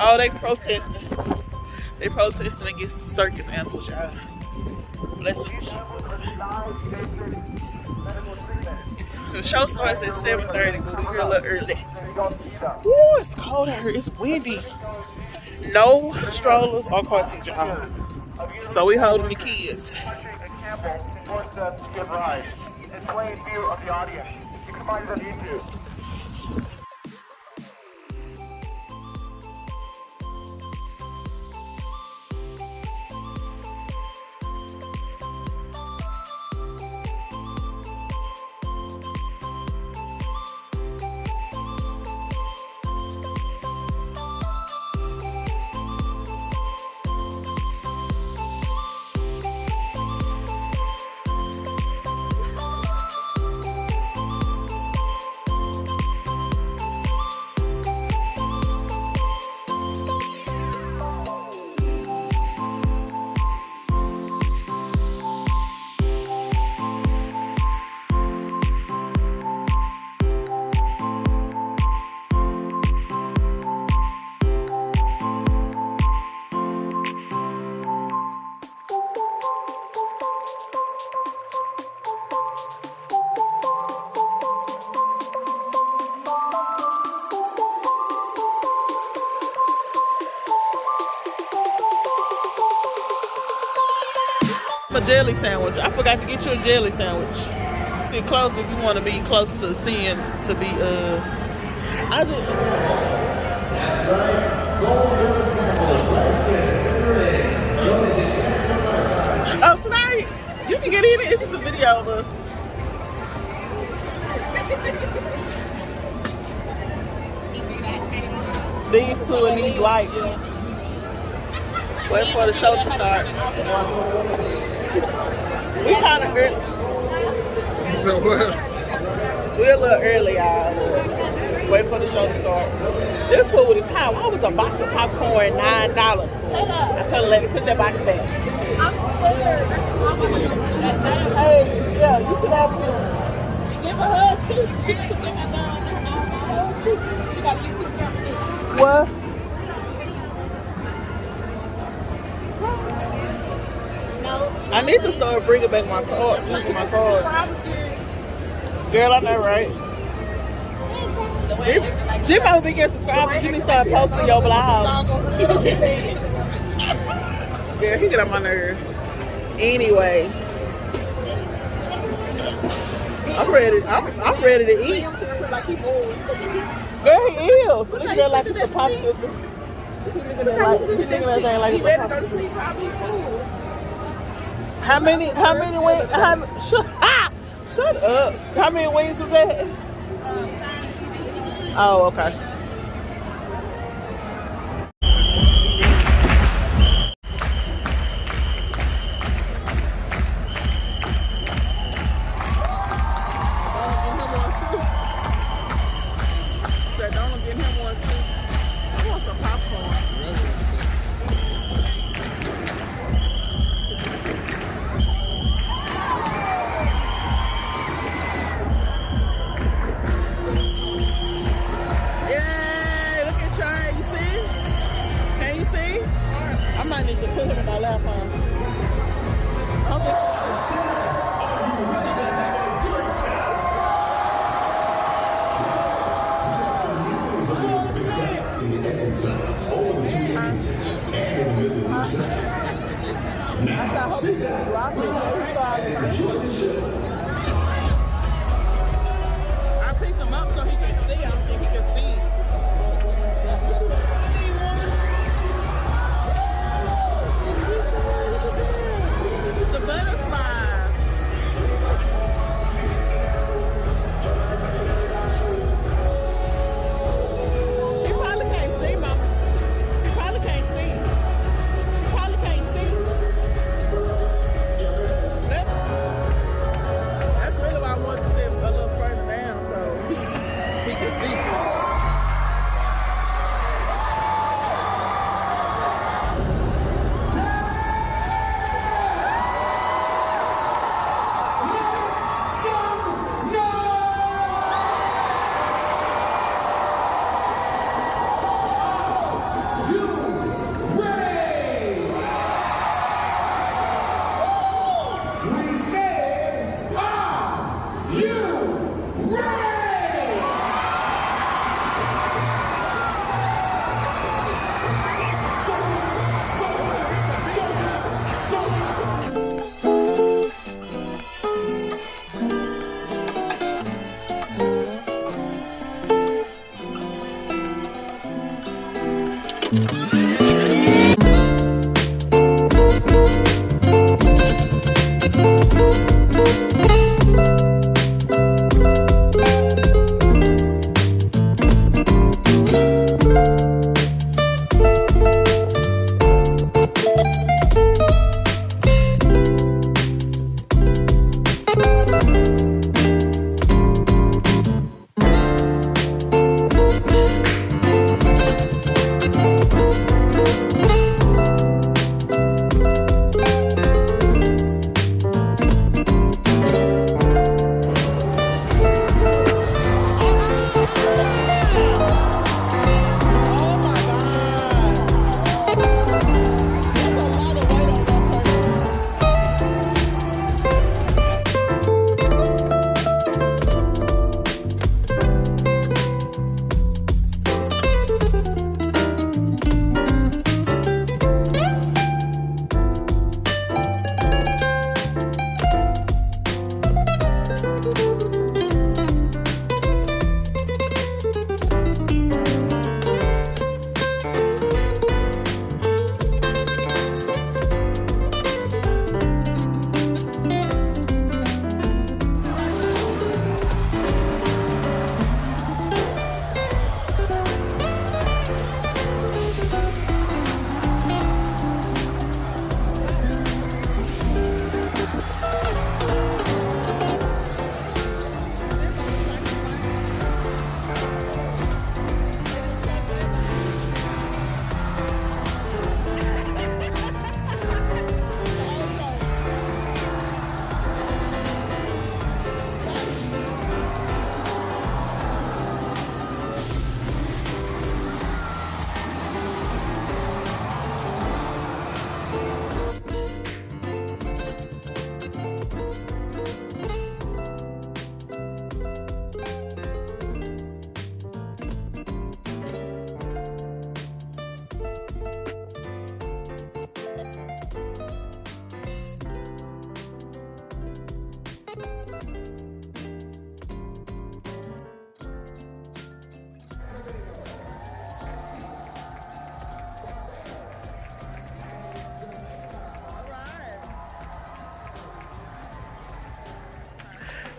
Oh, they protesting. They protesting against the circus animals, y'all. Bless them. The show starts at 7:30, but we're here a little early. Ooh, it's cold out here. It's windy. No strollers or car seats, y'all. So we holding the kids. It's plain view of the audience. You can find it on YouTube. A jelly sandwich. I forgot to get you a jelly sandwich. Sit close if you want to be close to seeing to be I just oh tonight you can get in it. It's just a video of us. These two and these lights. Wait for the show to start. We kind of early. We're a little early, y'all. Wait for the show to start. This food is high. Why was a box of popcorn $9? I told the lady, put that box back. Hey, yeah, you should have give her a hug too. She got a YouTube channel too. What? I need to start bringing back my card. Using my card. Girl, I know, right? Jim might be getting subscribers. You need to start posting your vlogs. Girl, he get on my nerves. Anyway, I'm ready. I'm ready to eat. Girl, he is. Look at that like it's a popsicle. He looking at that like it's a popsicle. How many wings? Shut up. How many wings was that? Oh, okay. Don't get him one too. I want some popcorn. I might need to put him in my lap, huh? I picked him up so he can see. I don't think he can see. The butterflies. He probably can't see, Mama. He probably can't see. He probably can't see.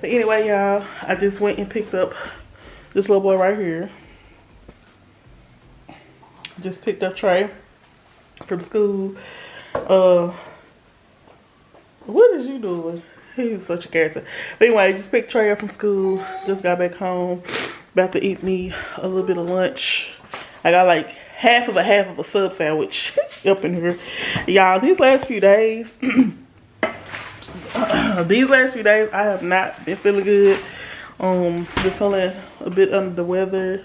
But anyway, y'all, I just went and picked up this little boy right here. Just picked up Trey from school. What is you doing? He's such a character. But anyway, I just picked Trey up from school. Just got back home. About to eat me a little bit of lunch. I got like half of a sub sandwich up in here. Y'all, these last few days, I have not been feeling good. Been feeling a bit under the weather.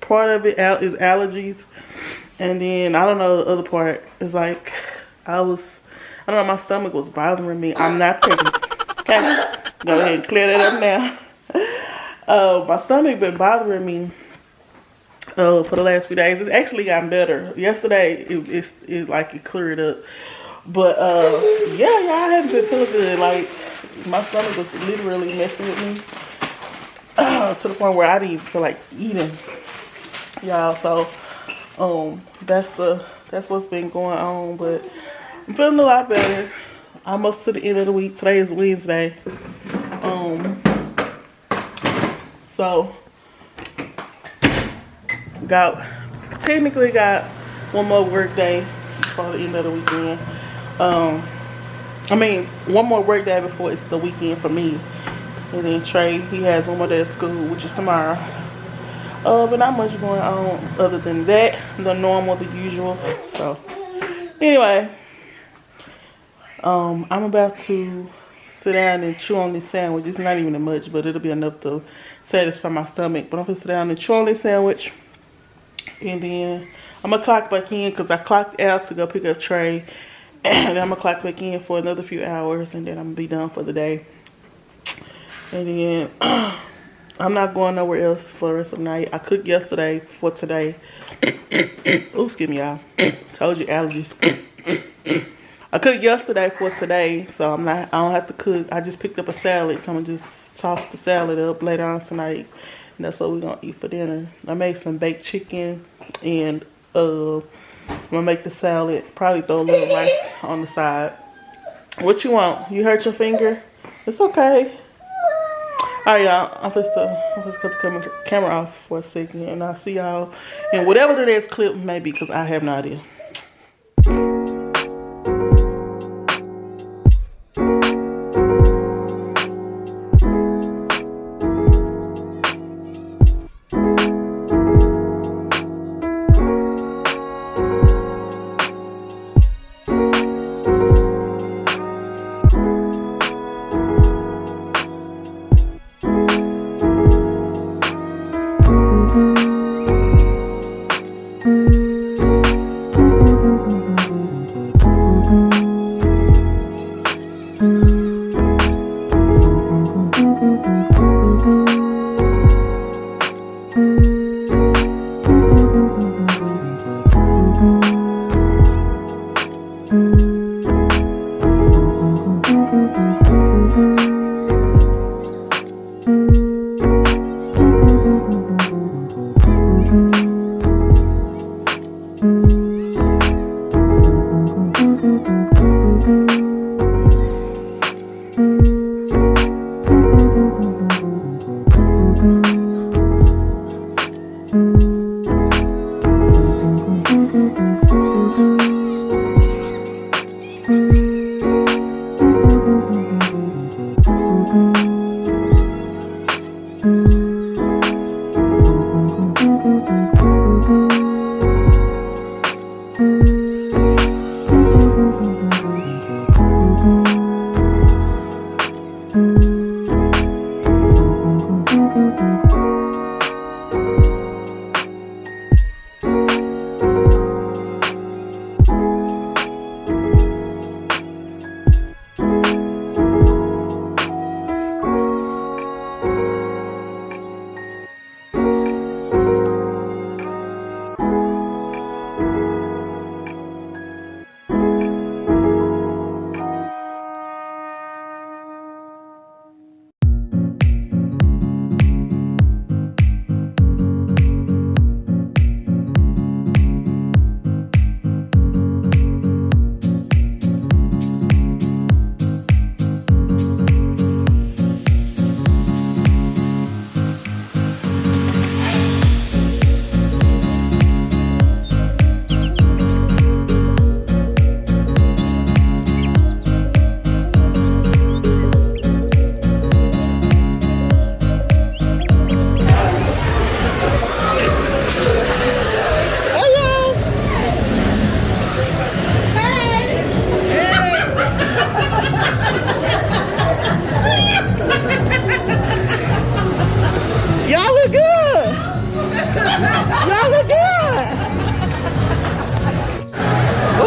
Part of it is allergies, and then I don't know, the other part is like I don't know, my stomach was bothering me. I'm not pregnant. Okay, go ahead and clear that up now. My stomach been bothering me for the last few days. It's actually gotten better. Yesterday it like it cleared up. But yeah, y'all, I haven't been feeling good. Like my stomach was literally messing with me to the point where I didn't even feel like eating, y'all. So that's what's been going on. But I'm feeling a lot better. Almost to the end of the week. Today is Wednesday. So technically got one more work day before the end of the weekend. I mean, one more work day before it's the weekend for me. And then Trey, he has one more day of school, which is tomorrow. But not much going on other than that. The normal, the usual. So, anyway, I'm about to sit down and chew on this sandwich. It's not even that much, but it'll be enough to satisfy my stomach. But I'm gonna sit down and chew on this sandwich. And then I'm gonna clock back in because I clocked out to go pick up Trey. And then I'm gonna clock back in for another few hours, and then I'm gonna be done for the day. And then I'm not going nowhere else for the rest of the night. I cooked yesterday for today. Ooh, excuse me, y'all. Told you, allergies. I cooked yesterday for today, so I don't have to cook. I just picked up a salad, so I'm gonna just toss the salad up later on tonight. And that's what we're gonna eat for dinner. I made some baked chicken and I'm gonna make the salad. Probably throw a little rice on the side. What you want? You hurt your finger? It's okay. Alright, y'all. I'm just cut the camera off for a second, and I'll see y'all in whatever the next clip may be, because I have no idea.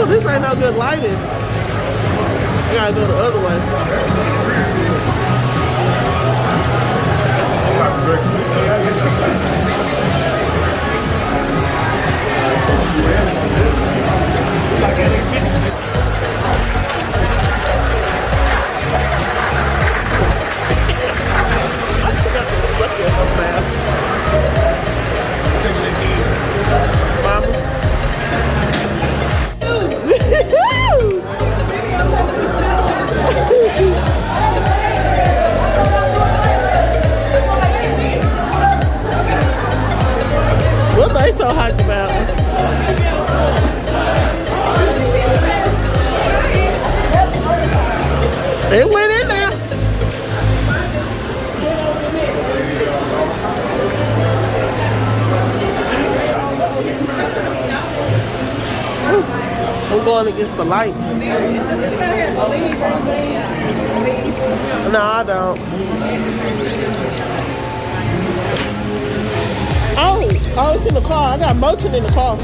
This ain't no good lighting. You gotta go the other I should have been stuck in her mouth. Mama. What they so hyped about? It went in there. I'm going against the light. No, I don't. Oh, it's in the car. I got motion in the car.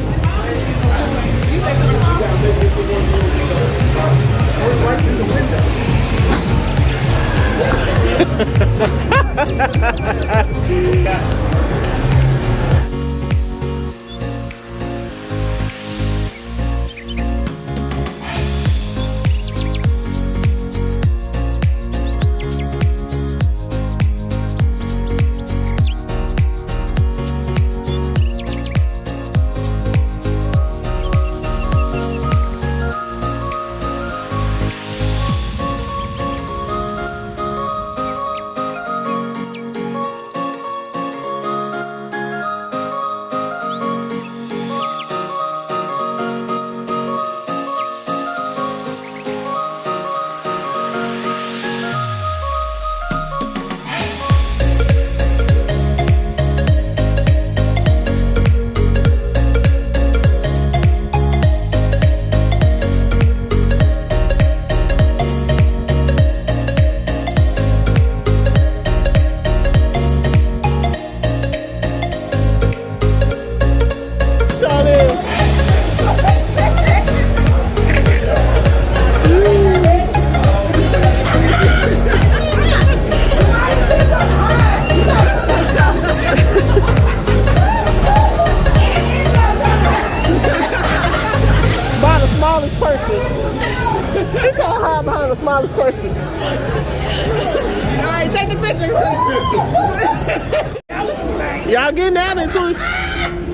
Y'all getting out in 2 years.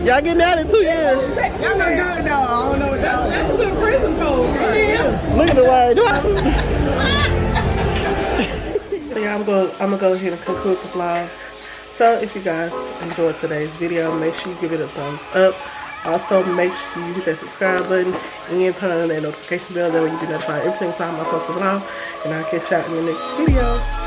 Y'all not good though. I don't know what y'all. That's a good prison code. It is. Look at the way. So yeah, I'm gonna go ahead and conclude the vlog. So if you guys enjoyed today's video, make sure you give it a thumbs up. Also, make sure you hit that subscribe button and turn on that notification bell. That way you be notified every single time I post a vlog. And I'll catch y'all in the next video.